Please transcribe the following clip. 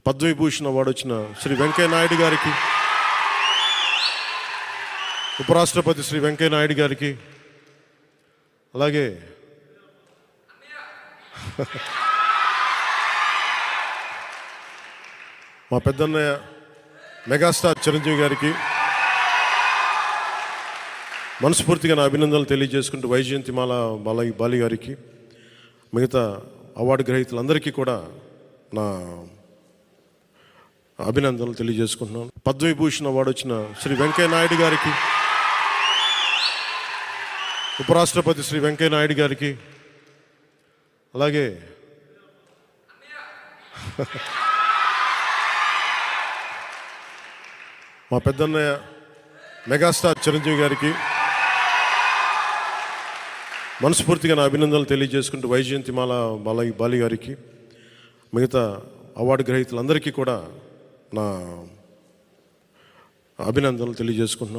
Padma Vibhushan award వచ్చిన శ్రీ వెంకయ్య నాయుడు గారికి, ఉపరాష్ట్రపతి శ్రీ వెంకయ్య నాయుడు గారికి, అలాగే మా పెద్దన్నయ్య మెగాస్టార్ చిరంజీవి గారికి మనస్ఫూర్తిగా నా అభినందనలు తెలియజేసుకుంటూ, వైజయంతిమాల బాలి గారికి, మిగతా అవార్డు గ్రహీతలందరికీ కూడా నా అభినందనలు తెలియజేసుకుంటున్నాను. పద్మవిభూషణ్ అవార్డు వచ్చిన శ్రీ వెంకయ్య నాయుడు గారికి, ఉపరాష్ట్రపతి శ్రీ వెంకయ్య నాయుడు గారికి, అలాగే మా పెద్దన్నయ్య మెగాస్టార్ చిరంజీవి గారికి మనస్ఫూర్తిగా నా అభినందనలు తెలియజేసుకుంటూ, వైజయంతిమాల బాలి గారికి, మిగతా అవార్డు గ్రహీతలందరికీ కూడా నా అభినందనలు తెలియజేసుకుంటున్నాను.